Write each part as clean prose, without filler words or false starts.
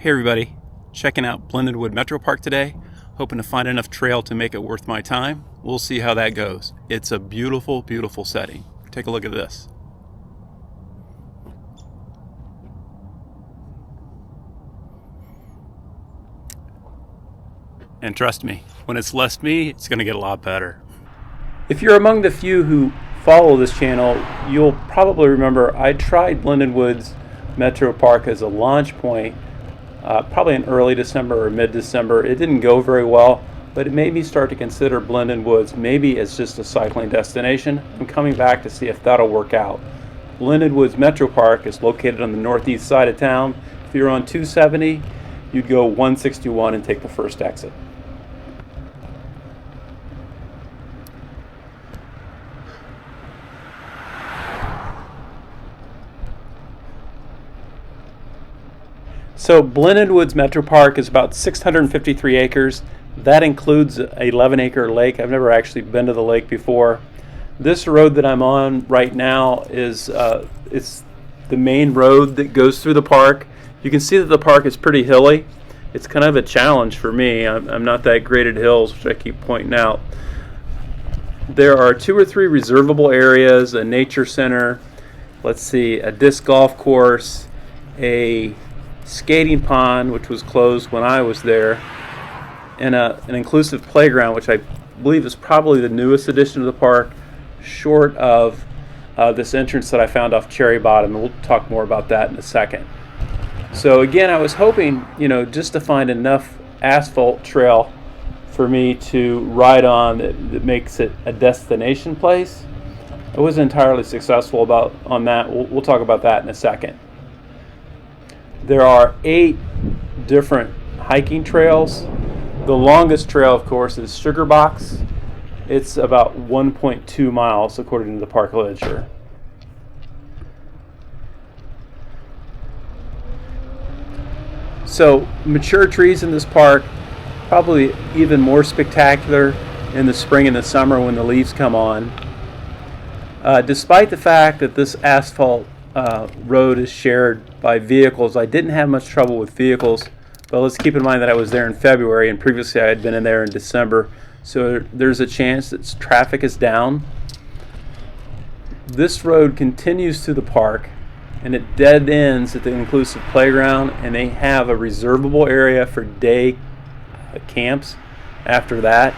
Hey everybody, checking out Blendon Woods Metro Park today, hoping to find enough trail to make it worth my time. We'll see how that goes. It's a beautiful, beautiful setting. Take a look at this. And trust me, when it's less me, it's going to get a lot better. If you're among the few who follow this channel, you'll probably remember I tried Blendon Woods Metro Park as a launch point probably in early December or mid-December. It didn't go very well, but it made me start to consider Blendon Woods maybe as just a cycling destination. I'm coming back to see if that'll work out. Blendon Woods Metro Park is located on the northeast side of town. If you're on 270, you'd go 161 and take the first exit. So Blendon Woods Metro Park is about 653 acres. That includes an 11-acre lake. I've never actually been to the lake before. This road that I'm on right now is it's the main road that goes through the park. You can see that the park is pretty hilly. It's kind of a challenge for me. I'm not that great at hills, which I keep pointing out. There are 2 or 3 reservable areas, a nature center, let's see, a disc golf course, a skating pond, which was closed when I was there, and an inclusive playground, which I believe is probably the newest addition to the park, short of this entrance that I found off Cherry Bottom, and we'll talk more about that in a second. So again, I was hoping, just to find enough asphalt trail for me to ride on that makes it a destination place. I wasn't entirely successful on that. We'll talk about that in a second. There are 8 different hiking trails. The longest trail, of course, is Sugar Box. It's about 1.2 miles according to the park literature. So mature trees in this park, probably even more spectacular in the spring and the summer when the leaves come on. Despite the fact that this asphalt road is shared by vehicles, I didn't have much trouble with vehicles, but let's keep in mind that I was there in February and previously I had been in there in December, so there's a chance that traffic is down. This road continues to the park and it dead ends at the inclusive playground, and they have a reservable area for day camps after that.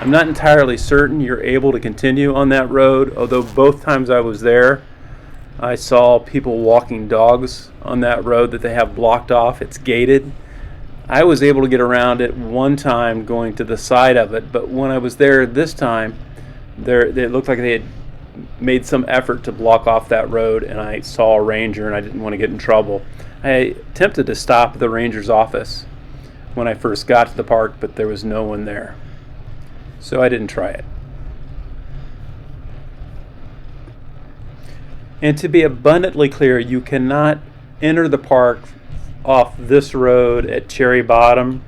I'm not entirely certain you're able to continue on that road, although both times I was there I saw people walking dogs on that road that they have blocked off. It's gated. I was able to get around it one time going to the side of it, but when I was there this time, it looked like they had made some effort to block off that road, and I saw a ranger and I didn't want to get in trouble. I attempted to stop at the ranger's office when I first got to the park, but there was no one there, so I didn't try it. And to be abundantly clear, you cannot enter the park off this road at Cherry Bottom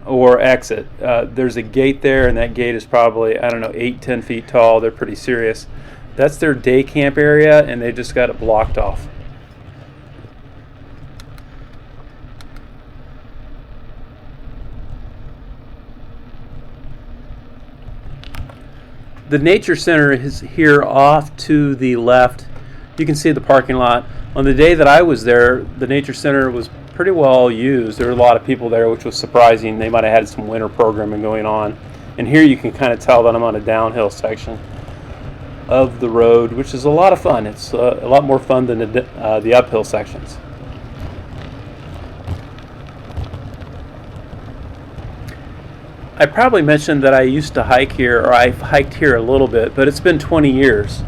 or exit. There's a gate there, and that gate is probably, 8-10 feet tall. They're pretty serious. That's their day camp area, and they just got it blocked off. The nature center is here off to the left. You can see the parking lot. On the day that I was there, the nature center was pretty well used. There were a lot of people there, which was surprising. They might have had some winter programming going on. And here you can kind of tell that I'm on a downhill section of the road, which is a lot of fun. It's a lot more fun than the uphill sections. I probably mentioned that I used to hike here, or I've hiked here a little bit, but it's been 20 years.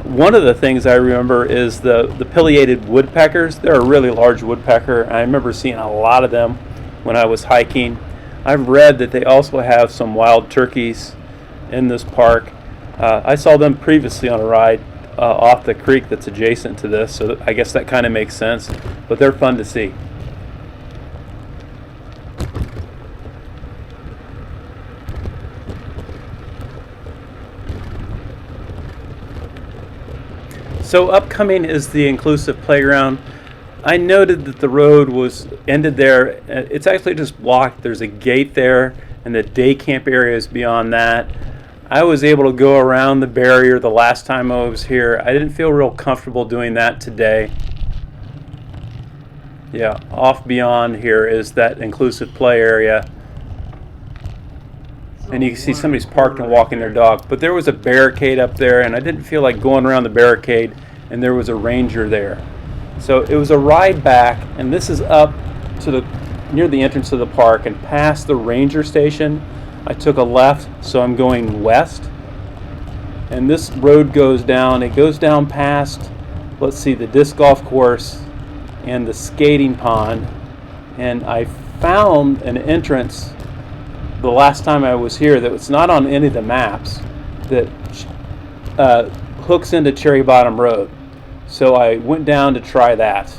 One of the things I remember is the pileated woodpeckers. They're a really large woodpecker. I remember seeing a lot of them when I was hiking. I've read that they also have some wild turkeys in this park. I saw them previously on a ride off the creek that's adjacent to this, so I guess that kind of makes sense, but they're fun to see. So upcoming is the inclusive playground. I noted that the road was ended there. It's actually just blocked. There's a gate there, and the day camp area is beyond that. I was able to go around the barrier the last time I was here. I didn't feel real comfortable doing that today. Yeah, off beyond here is that inclusive play area. And you can see somebody's parked and walking their dog. But there was a barricade up there, and I didn't feel like going around the barricade, and there was a ranger there. So it was a ride back, and this is up to the near the entrance of the park and past the ranger station. I took a left, so I'm going west. And this road goes down. It goes down past, let's see, the disc golf course and the skating pond. And I found an entrance the last time I was here that was not on any of the maps that hooks into Cherry Bottom Road. So I went down to try that.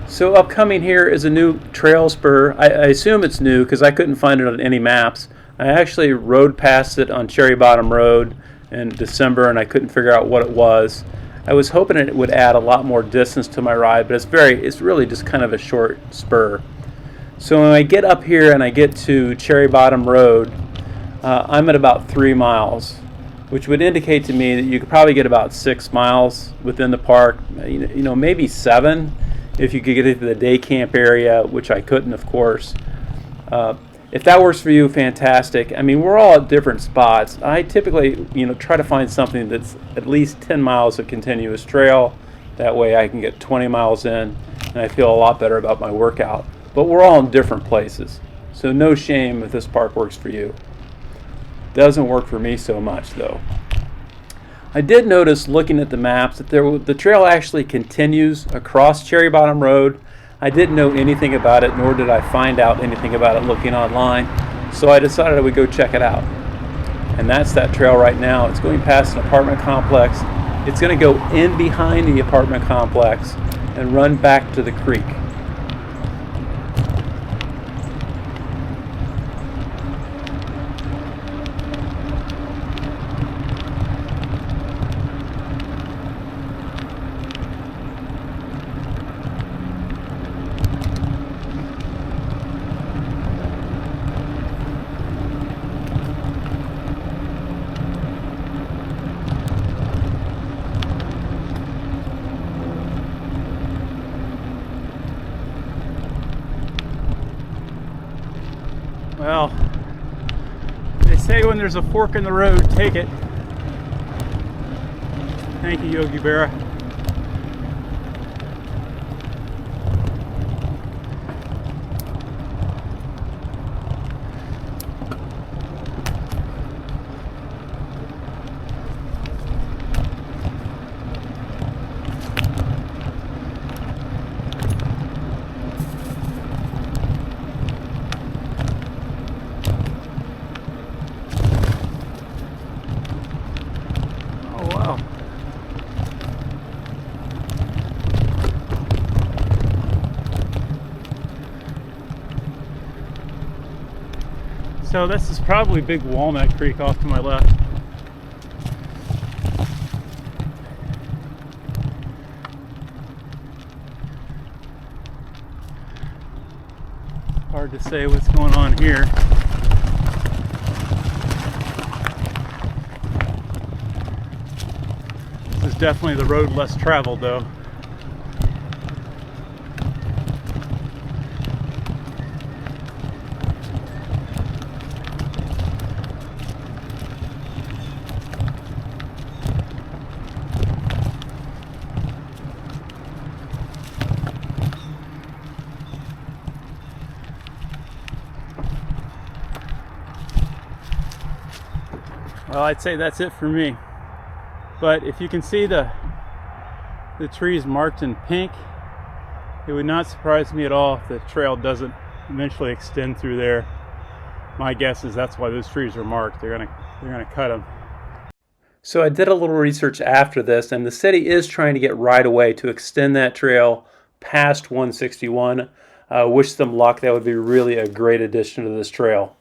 So upcoming here is a new trail spur. I assume it's new because I couldn't find it on any maps. I actually rode past it on Cherry Bottom Road in December, and I couldn't figure out what it was. I was hoping it would add a lot more distance to my ride, but it's really just kind of a short spur. So when I get up here and I get to Cherry Bottom Road, I'm at about 3 miles, which would indicate to me that you could probably get about 6 miles within the park, you know, maybe 7 if you could get into the day camp area, which I couldn't, of course. If that works for you, fantastic. I mean, we're all at different spots. I typically, try to find something that's at least 10 miles of continuous trail. That way I can get 20 miles in, and I feel a lot better about my workout. But we're all in different places, so no shame if this park works for you. Doesn't work for me so much, though. I did notice, looking at the maps, that the trail actually continues across Cherry Bottom Road. I didn't know anything about it, nor did I find out anything about it looking online, so I decided I would go check it out. And that's that trail right now. It's going past an apartment complex. It's going to go in behind the apartment complex and run back to the creek. Well, they say when there's a fork in the road, take it. Thank you, Yogi Berra. So this is probably Big Walnut Creek off to my left. Hard to say what's going on here. This is definitely the road less traveled, though. Well, I'd say that's it for me. But if you can see the trees marked in pink, it would not surprise me at all if the trail doesn't eventually extend through there. My guess is that's why those trees are marked. They're gonna cut them. So I did a little research after this, and the city is trying to get right of way to extend that trail past 161. Wish them luck. That would be really a great addition to this trail.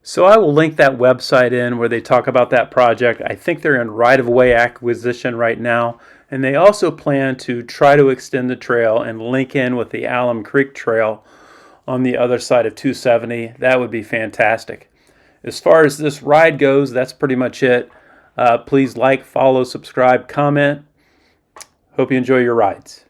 So I will link that website in where they talk about that project. I think they're in right-of-way acquisition right now, and they also plan to try to extend the trail and link in with the Alum Creek Trail on the other side of 270. That would be fantastic. As far as this ride goes, that's pretty much it. Please like, follow, subscribe, comment. Hope you enjoy your rides.